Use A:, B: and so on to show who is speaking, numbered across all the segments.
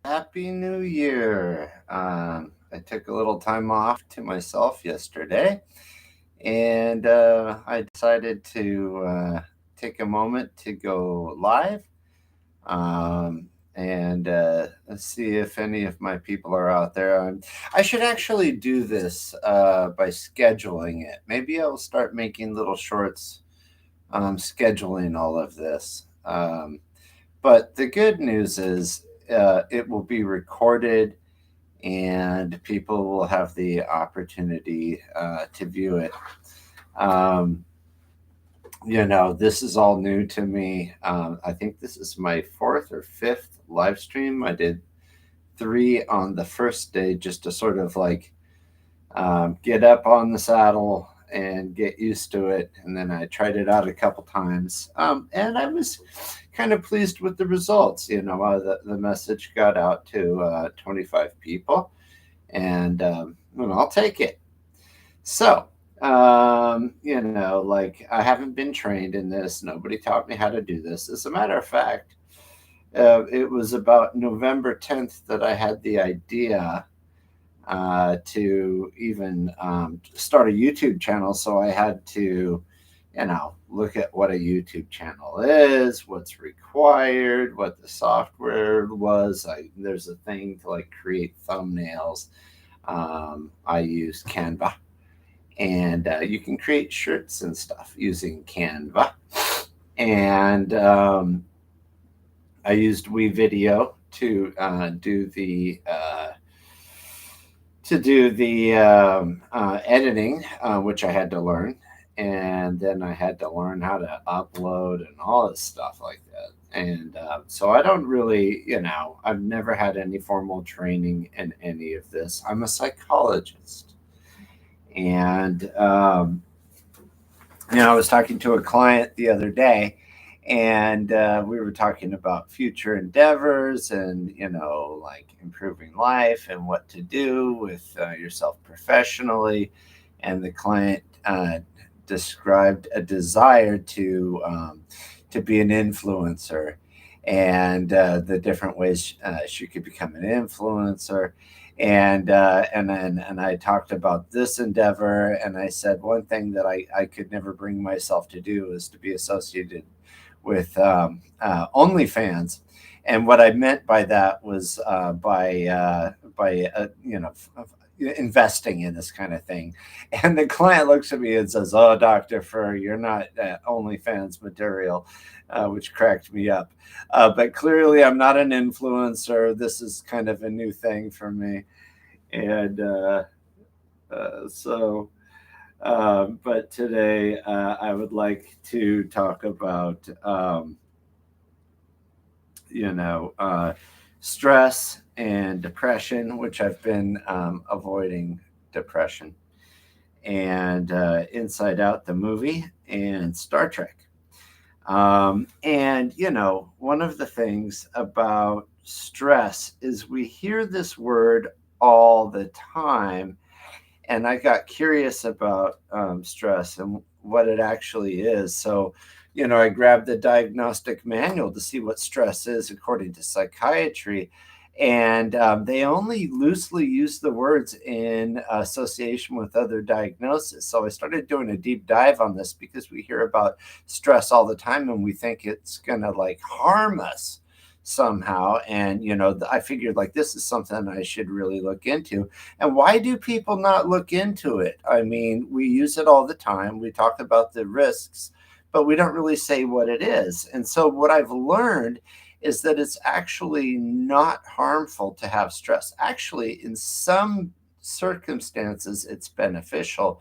A: Happy New Year. I took a little time off to myself yesterday, and I decided to take a moment to go live and see if any of my people are out there. I should actually do this by scheduling it. Maybe I'll start making little shorts scheduling all of this. But the good news is it will be recorded and people will have the opportunity to view it. Um, this is all new to me. I think this is my fourth or fifth live stream. I did three on the first day just to sort of like get up on the saddle and get used to it. And then I tried it out a couple times, and I was kind of pleased with the results. The message got out to 25 people, and I'll take it. So, like I haven't been trained in this. Nobody taught me how to do this. As a matter of fact, it was about November 10th that I had the idea to even start a YouTube channel. So I had to, look at what a YouTube channel is, what's required, what the software was. There's a thing to like create thumbnails. I use Canva, and you can create shirts and stuff using Canva. And I used WeVideo to do the editing, which I had to learn, and then I had to learn how to upload and all this stuff like that. And so I don't really, I've never had any formal training in any of this. I'm a psychologist, and I was talking to a client the other day, and we were talking about future endeavors and like improving life and what to do with yourself professionally. And the client described a desire to be an influencer, and the different ways she could become an influencer. And I talked about this endeavor, and I said one thing that I could never bring myself to do is to be associated with OnlyFans. And what I meant by that was investing in this kind of thing. And the client looks at me and says, "Oh, Doctor Fur, you're not OnlyFans material," which cracked me up. But clearly, I'm not an influencer. This is kind of a new thing for me, and so. But today, I would like to talk about, you know, uh, stress and depression, which I've been avoiding depression, and Inside Out, the movie, and Star Trek. And, one of the things about stress is we hear this word all the time, and I got curious about stress and what it actually is. So, I grabbed the diagnostic manual to see what stress is according to psychiatry. And they only loosely use the words in association with other diagnoses. So I started doing a deep dive on this because we hear about stress all the time and we think it's going to like harm us somehow. And, I figured like this is something I should really look into. And why do people not look into it? I mean, we use it all the time. We talk about the risks, but we don't really say what it is. And so, what I've learned is that it's actually not harmful to have stress. Actually, in some circumstances, it's beneficial.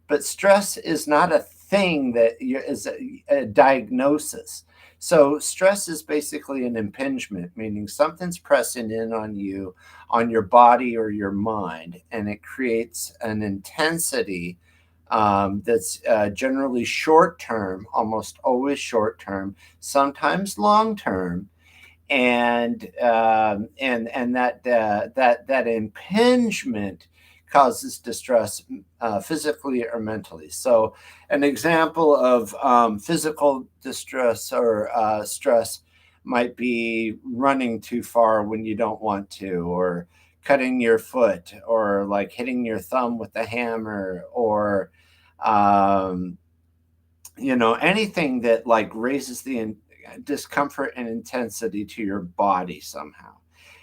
A: But stress is not a thing that is a diagnosis. So, stress is basically an impingement, meaning something's pressing in on you, on your body or your mind, and it creates an intensity that's generally short term, almost always short term, sometimes long term, and that impingement causes distress physically or mentally. So, an example of physical distress or stress might be running too far when you don't want to, or cutting your foot, or like hitting your thumb with a hammer, or um, anything that like raises the discomfort and intensity to your body somehow.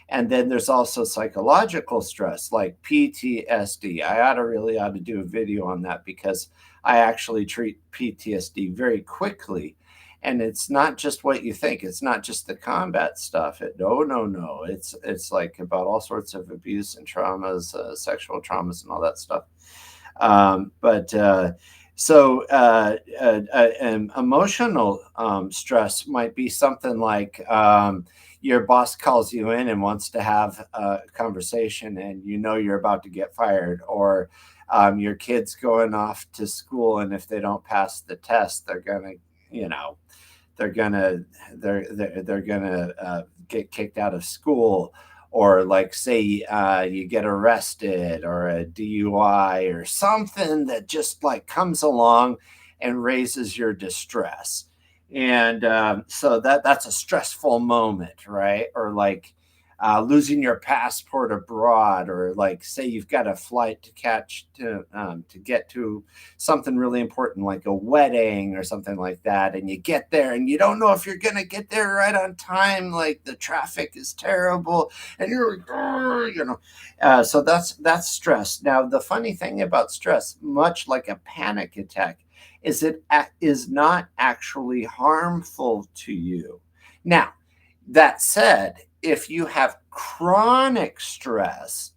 A: And then there's also psychological stress like PTSD. Really ought to do a video on that, because I actually treat PTSD very quickly. And it's not just what you think. It's not just the combat stuff. No. It's like about all sorts of abuse and traumas, sexual traumas, and all that stuff. But so emotional stress might be something like your boss calls you in and wants to have a conversation, and you're about to get fired, or your kid's going off to school, and if they don't pass the test, they're gonna, you know, they're gonna they're gonna get kicked out of school. Or like, say you get arrested, or a DUI, or something that just like comes along and raises your distress. And so that's a stressful moment, right? Or like losing your passport abroad, or like, say you've got a flight to catch to get to something really important like a wedding or something like that, and you get there and you don't know if you're going to get there right on time, like the traffic is terrible, and you're like, so that's stress. Now the funny thing about stress, much like a panic attack, is it is not actually harmful to you. Now, that said, if you have chronic stress,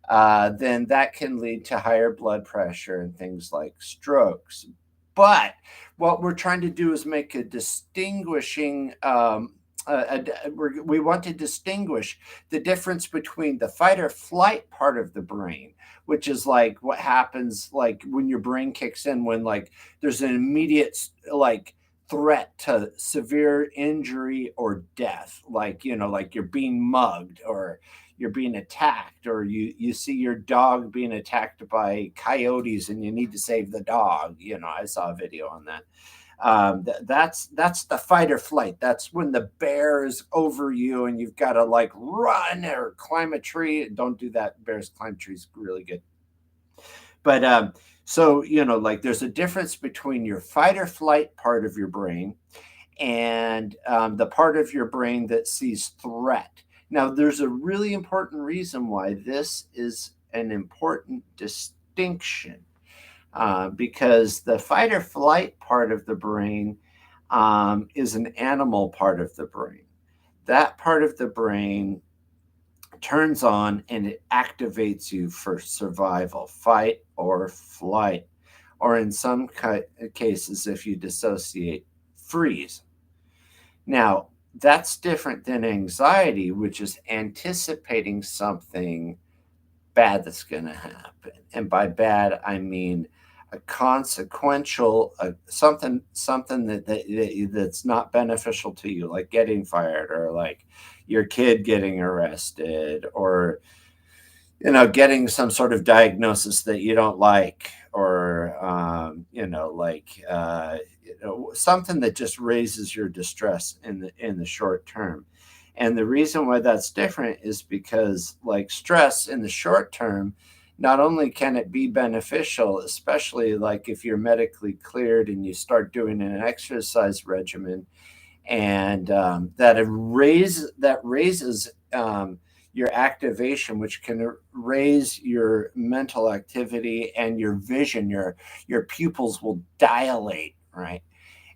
A: then that can lead to higher blood pressure and things like strokes. But what we're trying to do is make a distinguishing. We want to distinguish the difference between the fight or flight part of the brain, which is like what happens like when your brain kicks in when like there's an immediate like threat to severe injury or death, like like you're being mugged, or you're being attacked, or you see your dog being attacked by coyotes and you need to save the dog. I saw a video on that. That's the fight or flight. That's when the bear is over you and you've got to like run or climb a tree. Don't do that. Bears climb trees really good. But so like there's a difference between your fight or flight part of your brain and the part of your brain that sees threat. Now, there's a really important reason why this is an important distinction, because the fight or flight part of the brain is an animal part of the brain. That part of the brain turns on and it activates you for survival, fight or flight, or in some cases, if you dissociate, freeze. Now, that's different than anxiety, which is anticipating something bad that's going to happen. And by bad, I mean a consequential something that's not beneficial to you, like getting fired, or like your kid getting arrested, or getting some sort of diagnosis that you don't like, or something that just raises your distress in the short term. And the reason why that's different is because, like, stress in the short term, not only can it be beneficial, especially like if you're medically cleared and you start doing an exercise regimen, and that raises your activation, which can raise your mental activity and your vision. Your pupils will dilate, right?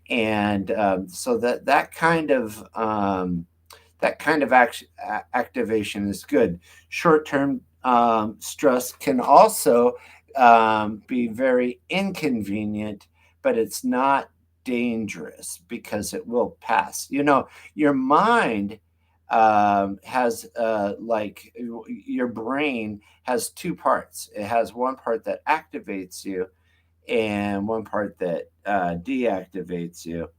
A: And so that kind of activation is good. Short-term stress can also be very inconvenient, but it's not dangerous because it will pass. Your mind has like your brain has two parts. It has one part that activates you and one part that deactivates you.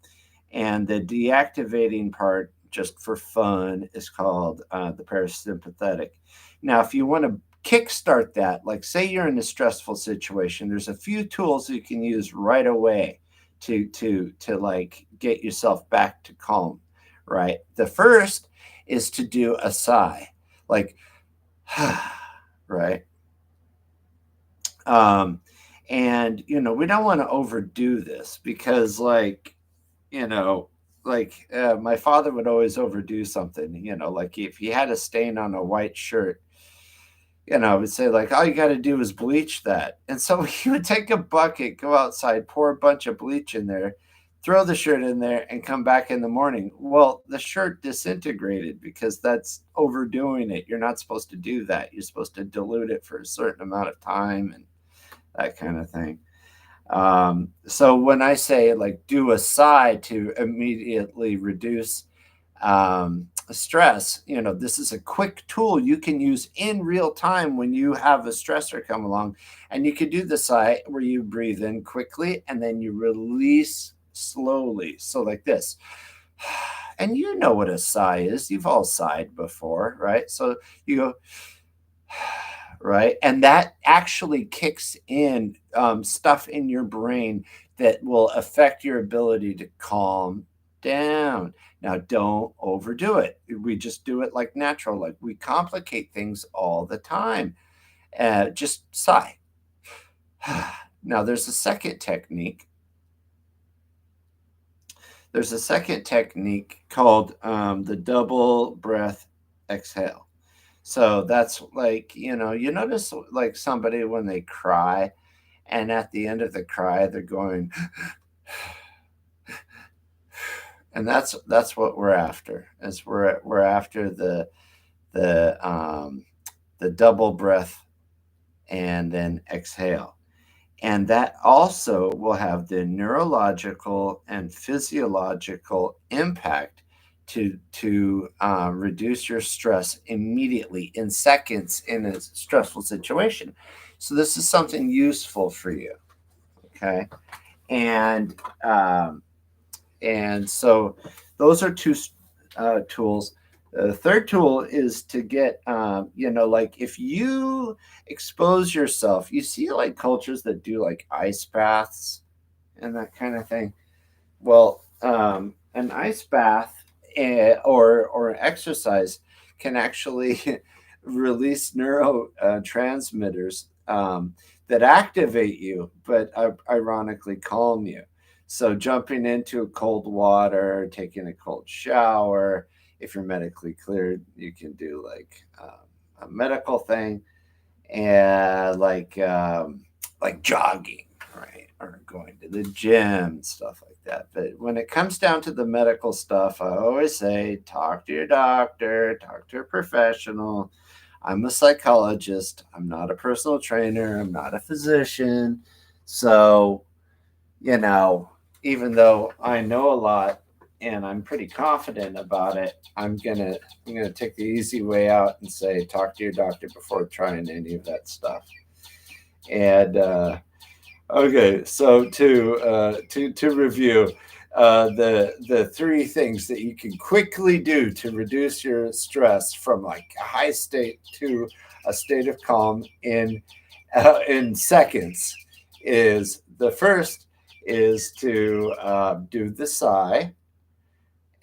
A: And the deactivating part, just for fun, is called the parasympathetic. Now, if you want to kickstart that, like say you're in a stressful situation, there's a few tools you can use right away to like get yourself back to calm, right? The first is to do a sigh, like, right? Um, and, we don't want to overdo this because, like, you know, my father would always overdo something, like if he had a stain on a white shirt, I would say, like, all you got to do is bleach that. And so he would take a bucket, go outside, pour a bunch of bleach in there, throw the shirt in there, and come back in the morning. Well, the shirt disintegrated because that's overdoing it. You're not supposed to do that. You're supposed to dilute it for a certain amount of time and that kind of thing. So when I say, like, do a sigh to immediately reduce stress, this is a quick tool you can use in real time when you have a stressor come along. And you can do the sigh where you breathe in quickly and then you release slowly. So like this. And you know what a sigh is. You've all sighed before, right? So you go, right? And that actually kicks in stuff in your brain that will affect your ability to calm down. Now, don't overdo it. We just do it like natural, like we complicate things all the time. Just sigh. Now, there's a second technique. There's a second technique called the double breath exhale. So that's like, you notice like somebody when they cry and at the end of the cry, they're going, and that's what we're after. Is we're after the double breath and then exhale. And that also will have the neurological and physiological impact to reduce your stress immediately in seconds in a stressful situation. So this is something useful for you, okay? And so those are two tools. The third tool is to get, like if you expose yourself, you see like cultures that do like ice baths and that kind of thing. Well, an ice bath or exercise can actually release neurotransmitters that activate you, but ironically calm you. So jumping into cold water, taking a cold shower, if you're medically cleared, you can do like a medical thing, and like jogging, right, or going to the gym, stuff like that. But when it comes down to the medical stuff, I always say talk to your doctor, talk to a professional. I'm a psychologist. I'm not a personal trainer. I'm not a physician. So, you know, even though I know a lot and I'm pretty confident about it, I'm gonna take the easy way out and say talk to your doctor before trying any of that stuff. And okay, so to review, the three things that you can quickly do to reduce your stress from like a high state to a state of calm in seconds is the first is to do the sigh,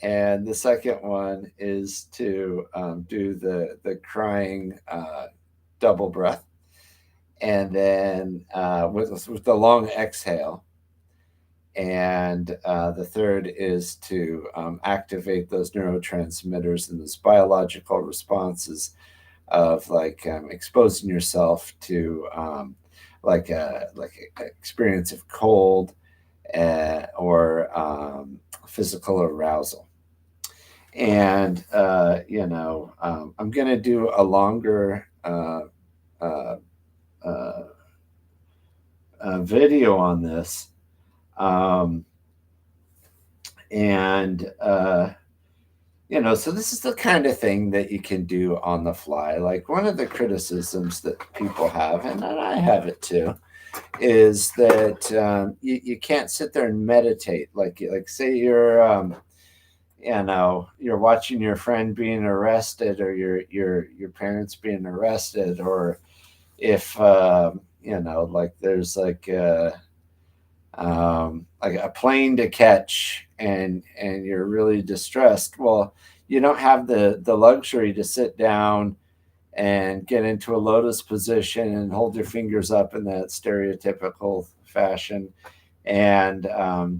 A: and the second one is to do the crying double breath, and then with the long exhale. And the third is to activate those neurotransmitters and those biological responses of like exposing yourself to like a experience of cold or physical arousal. And I'm going to do a longer uh, uh, video on this. Um, and so this is the kind of thing that you can do on the fly. Like one of the criticisms that people have, and I have it too, is that you can't sit there and meditate. Like say you're watching your friend being arrested, or your parents being arrested, or if like there's like like a plane to catch, and you're really distressed. Well, you don't have the luxury to sit down and get into a lotus position and hold your fingers up in that stereotypical fashion and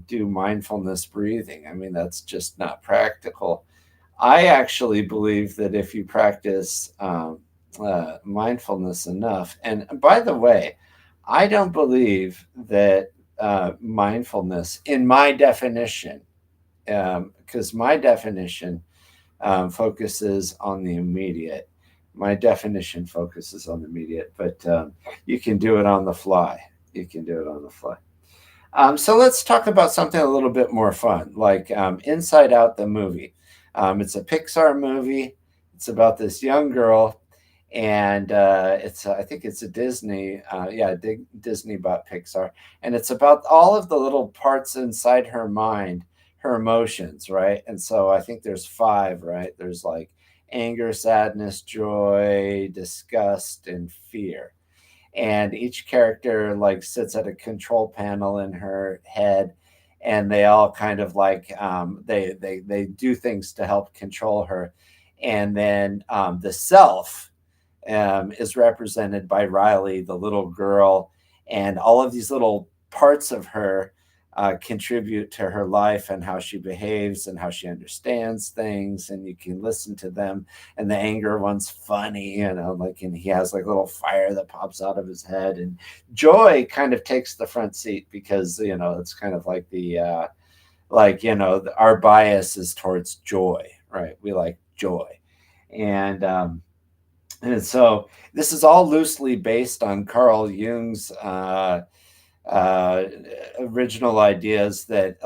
A: do mindfulness breathing. I mean, that's just not practical. I actually believe that if you practice mindfulness enough, and by the way, I don't believe that mindfulness, in my definition, because my definition focuses on the immediate. My definition focuses on the immediate, but you can do it on the fly. You can do it on the fly. So let's talk about something a little bit more fun, like Inside Out, the movie. It's a Pixar movie. It's about this young girl, and it's I think it's a Disney. Yeah, Disney bought Pixar, and it's about all of the little parts inside her mind, her emotions, right? And so I think there's five, right? There's like anger, sadness, joy, disgust, and fear, and each character like sits at a control panel in her head, and they all kind of like they do things to help control her. And then the self is represented by Riley, the little girl, and all of these little parts of her contribute to her life and how she behaves and how she understands things. And you can listen to them. And the anger one's funny, like, and he has like a little fire that pops out of his head. And joy kind of takes the front seat because it's kind of like our bias is towards joy, right? We like joy, and and so this is all loosely based on Carl Jung's uh, original ideas that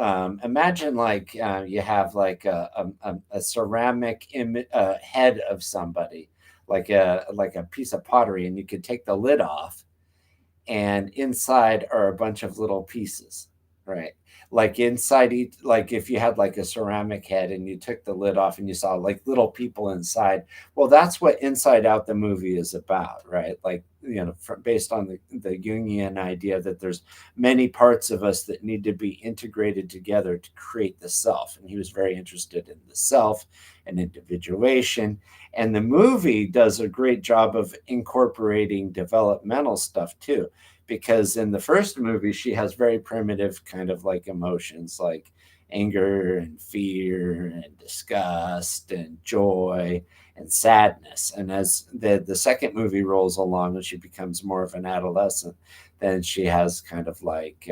A: imagine like you have like a ceramic head of somebody, like a piece of pottery, and you could take the lid off, and inside are a bunch of little pieces, right? Like inside each, like if you had like a ceramic head and you took the lid off and you saw like little people inside. Well, that's what Inside Out, the movie, is about, right? Like, based on the Jungian idea that there's many parts of us that need to be integrated together to create the self. And he was very interested in the self and individuation. And the movie does a great job of incorporating developmental stuff too, because in the first movie, she has very primitive kind of like emotions like anger and fear and disgust and joy and sadness. And as the second movie rolls along and she becomes more of an adolescent, then she has kind of like,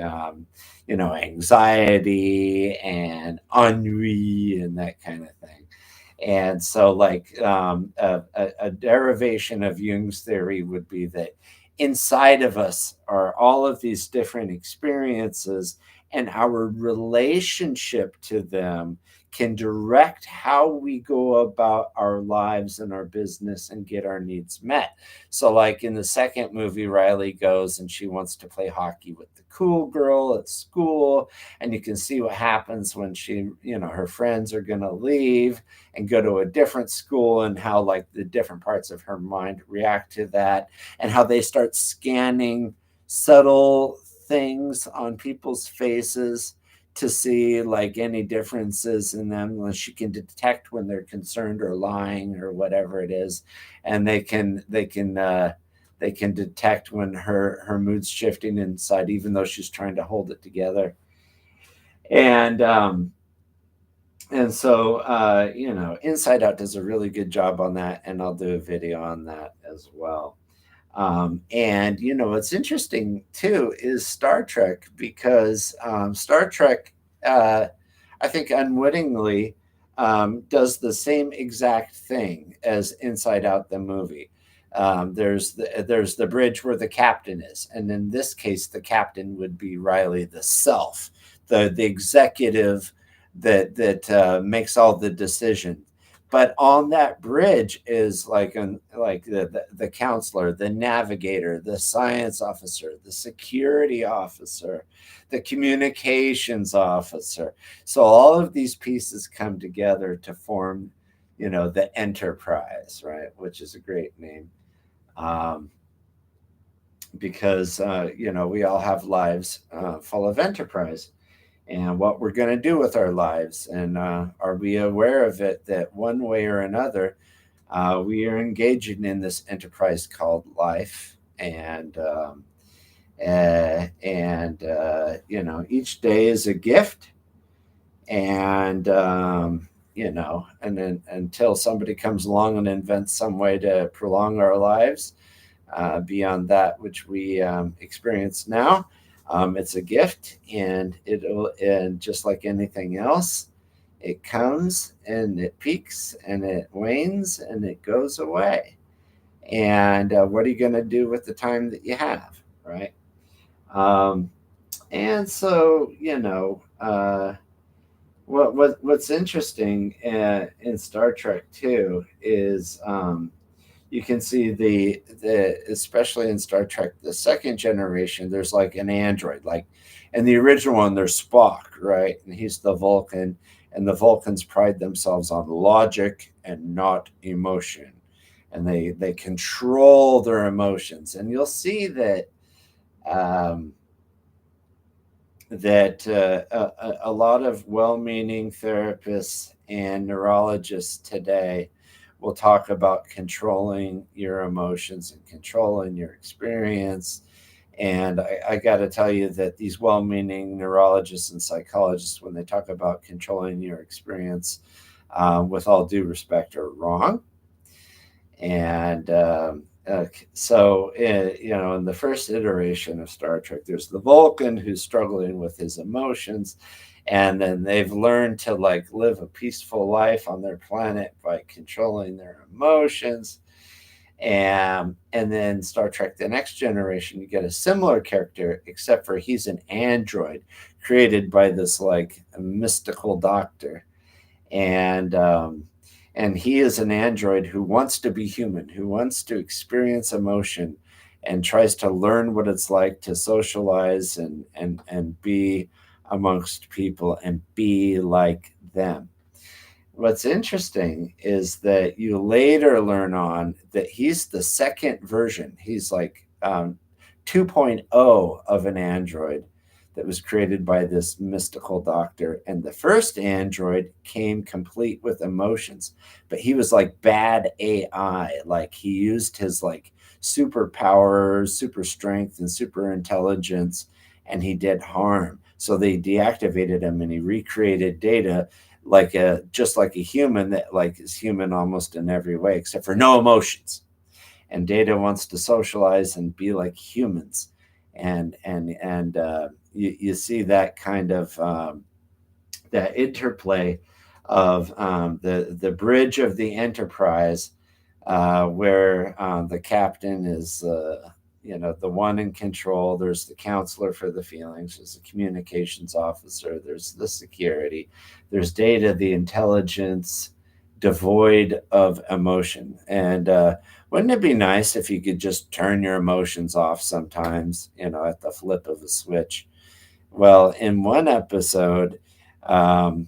A: anxiety and ennui and that kind of thing. And so, like, a derivation of Jung's theory would be that inside of us are all of these different experiences, and our relationship to them can direct how we go about our lives and our business and get our needs met. So, like in the second movie, Riley goes and she wants to play hockey with the cool girl at school, and you can see what happens when her friends are going to leave and go to a different school, and how like the different parts of her mind react to that, and how they start scanning subtle things on people's faces to see like any differences in them. She can detect when they're concerned or lying or whatever it is, and they can detect when her mood's shifting inside, even though she's trying to hold it together. And so, Inside Out does a really good job on that, and I'll do a video on that as well. And what's interesting too is Star Trek, because Star Trek, I think unwittingly, does the same exact thing as Inside Out, the movie. There's the bridge where the captain is, and in this case, the captain would be Riley, the self, the executive that makes all the decisions. But on that bridge is like the counselor, the navigator, the science officer, the security officer, the communications officer. So all of these pieces come together to form, the enterprise, right? Which is a great name. Um, because we all have lives full of enterprise, and what we're going to do with our lives, and are we aware of it, that one way or another we are engaging in this enterprise called life. And each day is a gift. And then until somebody comes along and invents some way to prolong our lives beyond that which we experience now, it's a gift, and just like anything else, it comes and it peaks and it wanes and it goes away. And what are you going to do with the time that you have, right? Um, and so, what's interesting in Star Trek too is you can see the especially in Star Trek the second generation, there's like an android, like in the original one there's Spock, right, and he's the Vulcan, and the Vulcans pride themselves on logic and not emotion, and they control their emotions. And you'll see that um, a lot of well-meaning therapists and neurologists today will talk about controlling your emotions and controlling your experience. And I got to tell you that these well-meaning neurologists and psychologists, when they talk about controlling your experience, with all due respect, are wrong. And in the first iteration of Star Trek, there's the Vulcan who's struggling with his emotions, and then they've learned to like live a peaceful life on their planet by controlling their emotions. And then Star Trek: The Next Generation, you get a similar character, except for he's an android created by this like mystical doctor, and and he is an android who wants to be human, who wants to experience emotion, and tries to learn what it's like to socialize and be amongst people and be like them. What's interesting is that you later learn on that he's the second version. He's like 2.0 of an android that was created by this mystical doctor. And the first android came complete with emotions, but he was like bad AI. Like he used his like superpowers, super strength, and super intelligence, and he did harm. So they deactivated him and he recreated Data like a just like a human, that like is human almost in every way except for no emotions. And Data wants to socialize and be like humans. And you see that kind of that interplay of the bridge of the Enterprise, where the captain is the one in control. There's the counselor for the feelings, there's the communications officer, there's the security, there's Data, the intelligence devoid of emotion. And wouldn't it be nice if you could just turn your emotions off sometimes, at the flip of a switch? Well, in one episode, um,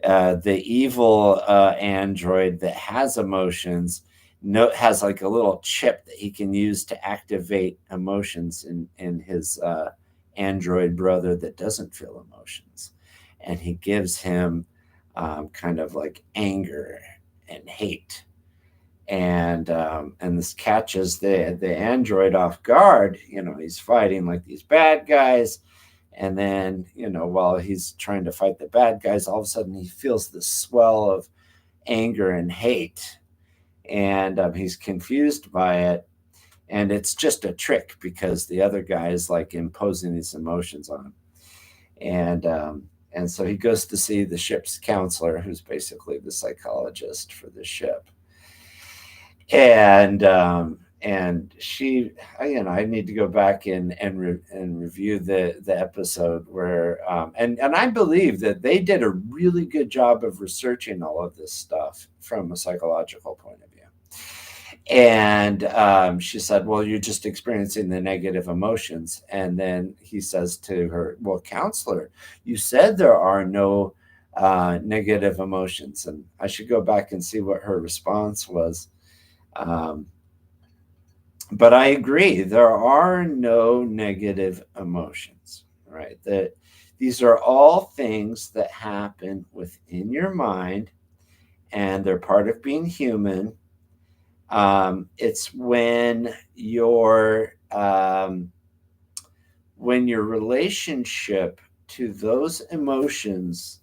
A: the evil android that has emotions has like a little chip that he can use to activate emotions in his android brother that doesn't feel emotions. And he gives him kind of like anger and hate. And this catches the android off guard. He's fighting like these bad guys, and then while he's trying to fight the bad guys, all of a sudden he feels this swell of anger and hate, and he's confused by it. And it's just a trick because the other guy is like imposing these emotions on him. And so he goes to see the ship's counselor, who's basically the psychologist for the ship. And she, I need to go back and review the episode where and I believe that they did a really good job of researching all of this stuff from a psychological point of view. And she said, well, you're just experiencing the negative emotions. And then he says to her, well, counselor, you said there are no negative emotions. And I should go back and see what her response was. Um, But I agree, there are no negative emotions, right? That these are all things that happen within your mind, and they're part of being human. It's when your relationship to those emotions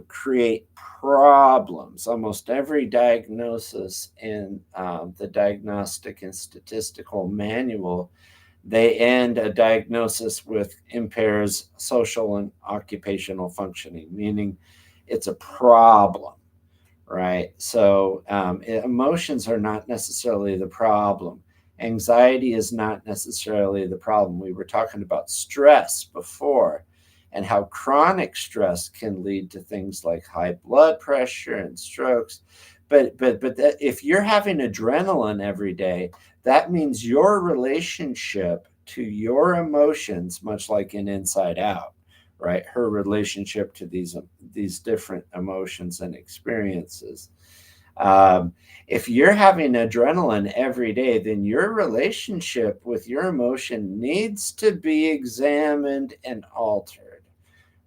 A: create problems. Almost every diagnosis in the Diagnostic and Statistical Manual, they end a diagnosis with impairs social and occupational functioning, meaning it's a problem, right? So emotions are not necessarily the problem. Anxiety is not necessarily the problem. We were talking about stress before, and how chronic stress can lead to things like high blood pressure and strokes. But if you're having adrenaline every day, that means your relationship to your emotions, much like in Inside Out, right? Her relationship to these different emotions and experiences. Um, if you're having adrenaline every day, then your relationship with your emotion needs to be examined and altered,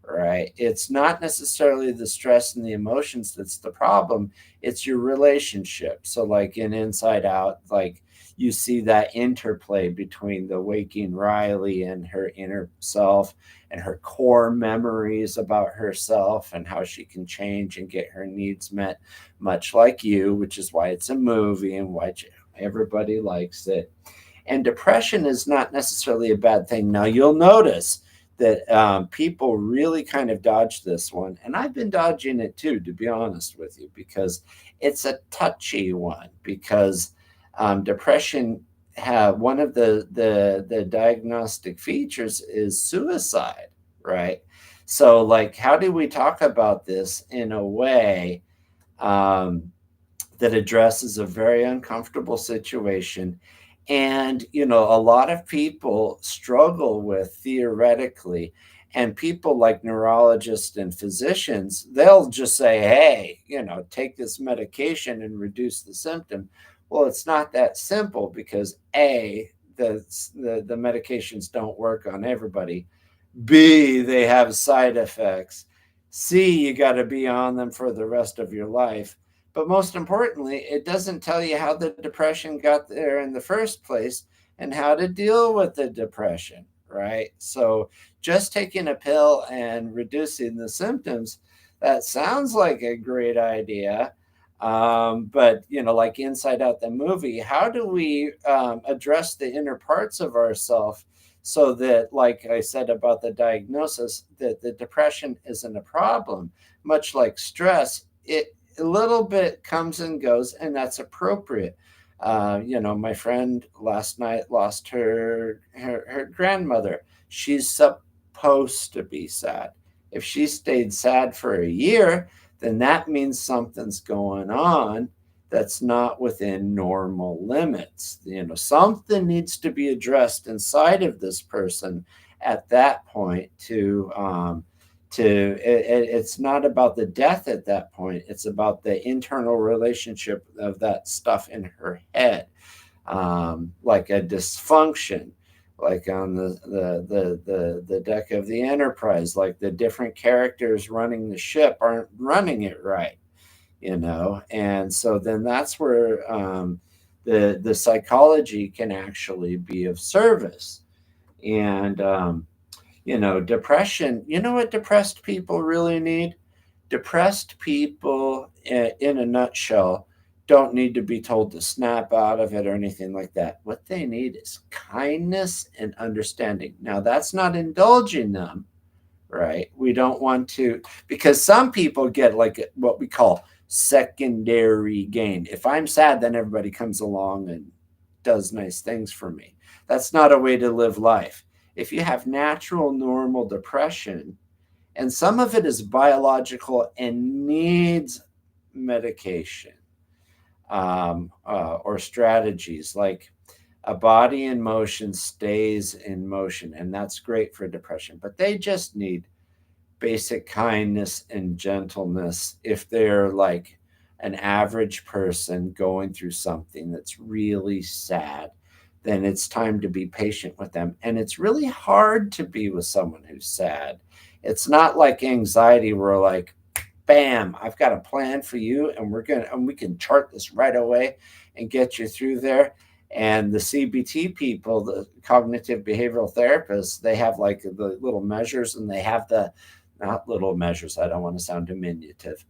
A: right? It's not necessarily the stress and the emotions that's the problem, it's your relationship. So, like in Inside Out, like you see that interplay between the waking Riley and her inner self and her core memories about herself and how she can change and get her needs met, much like you, which is why it's a movie and why everybody likes it. And depression is not necessarily a bad thing. Now, you'll notice that people really kind of dodge this one. And I've been dodging it too, to be honest with you, because it's a touchy one. Because depression, one of the diagnostic features is suicide, right? So, like, how do we talk about this in a way um, that addresses a very uncomfortable situation? And, a lot of people struggle with theoretically, and people like neurologists and physicians, they'll just say, hey, take this medication and reduce the symptom. Well, it's not that simple, because the medications don't work on everybody. B, they have side effects. C, you got to be on them for the rest of your life. But most importantly, it doesn't tell you how the depression got there in the first place and how to deal with the depression, right? So just taking a pill and reducing the symptoms, that sounds like a great idea. But, like Inside Out, the movie, how do we address the inner parts of ourselves so that, like I said about the diagnosis, that the depression isn't a problem? Much like stress, it a little bit comes and goes, and that's appropriate. My friend last night lost her grandmother. She's supposed to be sad. If she stayed sad for a year, then that means something's going on that's not within normal limits. Something needs to be addressed inside of this person at that point it's not about the death at that point, it's about the internal relationship of that stuff in her head, like a dysfunction, like on the deck of the Enterprise, like the different characters running the ship aren't running it right. And so then that's where the psychology can actually be of service. And depression, what depressed people really need? Depressed people, in a nutshell, don't need to be told to snap out of it or anything like that. What they need is kindness and understanding. Now, that's not indulging them, right? We don't want to, because some people get like what we call secondary gain. If I'm sad, then everybody comes along and does nice things for me. That's not a way to live life. If you have natural, normal depression, and some of it is biological and needs medication, or strategies like a body in motion stays in motion, and that's great for depression. But they just need basic kindness and gentleness if they're like an average person going through something that's really sad. then it's time to be patient with them. And it's really hard to be with someone who's sad. It's not like anxiety where like, bam, I've got a plan for you and we can chart this right away and get you through there. And the CBT people, the cognitive behavioral therapists, they have like the little measures, and they have the, not little measures, I don't want to sound diminutive,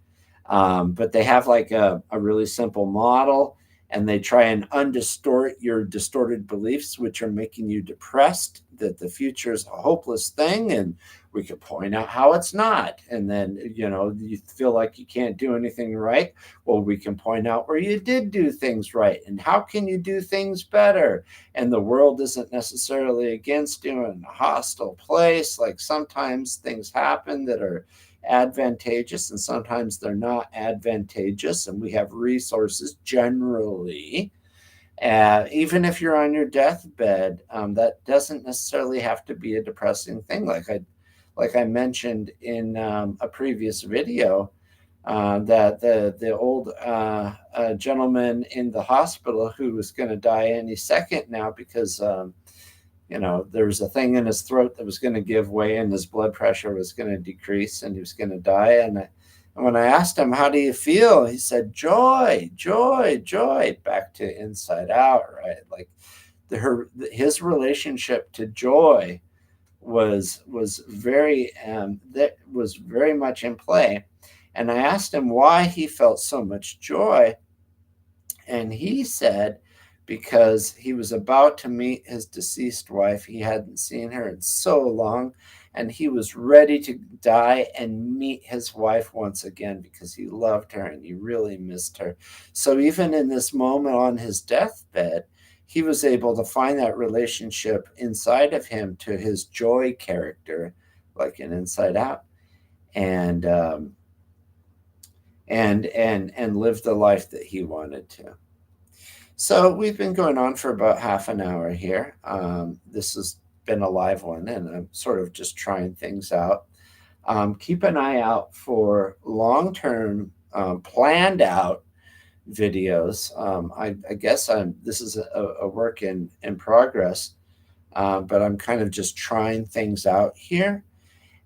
A: but they have like a really simple model, and they try and undistort your distorted beliefs, which are making you depressed, that the future is a hopeless thing. And we could point out how it's not. And then, you feel like you can't do anything right. Well, we can point out where you did do things right and how can you do things better. And the world isn't necessarily against you in a hostile place. Like sometimes things happen that are advantageous and sometimes they're not advantageous, and we have resources generally. Even if you're on your deathbed, that doesn't necessarily have to be a depressing thing. Like I mentioned in a previous video, that the old gentleman in the hospital who was going to die any second now because there was a thing in his throat that was going to give way and his blood pressure was going to decrease and he was going to die. And when I asked him, how do you feel? He said, joy, joy, joy, back to Inside Out, right? Like his relationship to joy was very that was very much in play. And I asked him why he felt so much joy. And he said, because he was about to meet his deceased wife. He hadn't seen her in so long, and he was ready to die and meet his wife once again because he loved her and he really missed her. So even in this moment on his deathbed, he was able to find that relationship inside of him to his joy character, like an Inside Out, and live the life that he wanted to. So we've been going on for about half an hour here. This has been a live one, and I'm sort of just trying things out. Keep an eye out for long-term, planned out videos. I guess this is a work in progress, but I'm kind of just trying things out here,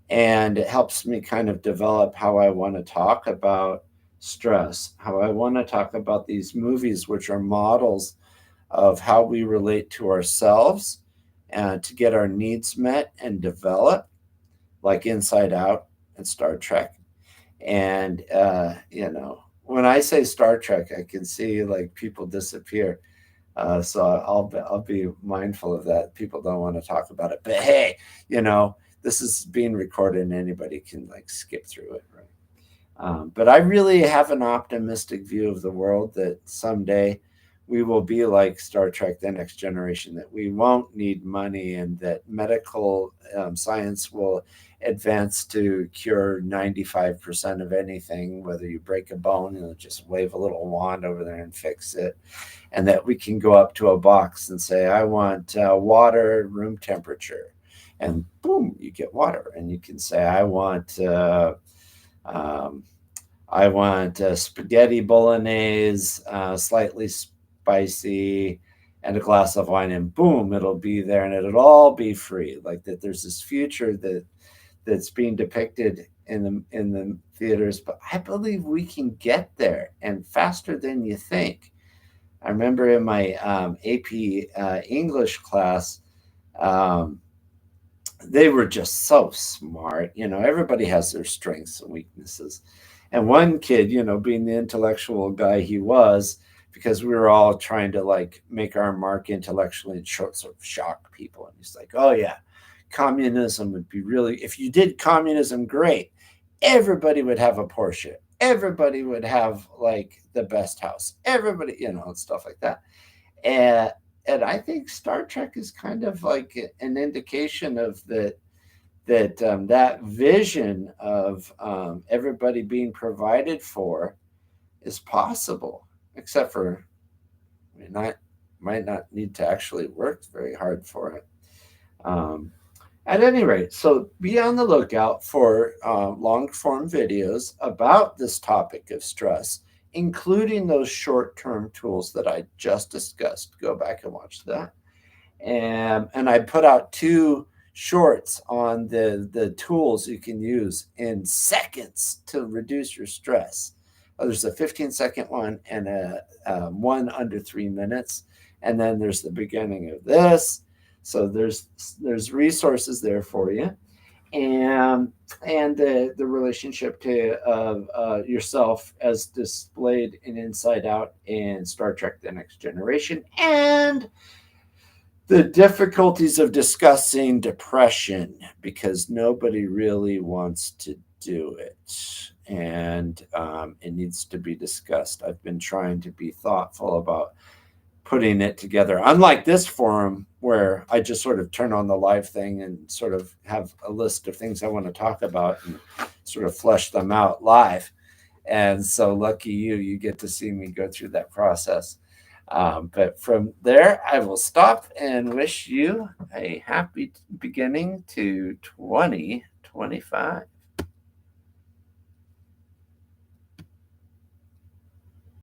A: and it helps me kind of develop how I want to talk about stress, how I want to talk about these movies, which are models of how we relate to ourselves and to get our needs met and develop, like Inside Out and Star Trek. And, when I say Star Trek, I can see like people disappear. So I'll be mindful of that. People don't want to talk about it, but hey, this is being recorded and anybody can like skip through it, right? But I really have an optimistic view of the world that someday we will be like Star Trek, The Next Generation, that we won't need money and that medical science will advance to cure 95% of anything, whether you break a bone, just wave a little wand over there and fix it. And that we can go up to a box and say, I want water, room temperature. And boom, you get water. And you can say, I want spaghetti bolognese, slightly spicy, and a glass of wine, and boom, it'll be there, and it'll all be free. Like that, there's this future that's being depicted in the theaters, but I believe we can get there, and faster than you think. I remember in my AP English class, they were just so smart. Everybody has their strengths and weaknesses. And one kid, being the intellectual guy he was, because we were all trying to like make our mark intellectually and sort of shock people. And he's like, oh yeah, communism would be really, if you did communism, great. Everybody would have a Porsche. Everybody would have like the best house. Everybody, and stuff like that. And I think Star Trek is kind of like an indication of that vision of everybody being provided for is possible, except for might not need to actually work very hard for it. At any rate, so be on the lookout for long form videos about this topic of stress, including those short-term tools that I just discussed. Go back and watch that. And I put out 2 shorts on the tools you can use in seconds to reduce your stress. There's a 15-second one and a one under 3 minutes, and then there's the beginning of this. So there's resources there for you, and the relationship to yourself as displayed in Inside Out and Star Trek: The Next Generation, and the difficulties of discussing depression, because nobody really wants to do it, and it needs to be discussed. I've been trying to be thoughtful about putting it together, unlike this forum where I just sort of turn on the live thing and sort of have a list of things I want to talk about and sort of flesh them out live. And so lucky you get to see me go through that process. But from there, I will stop and wish you a happy beginning to 2025.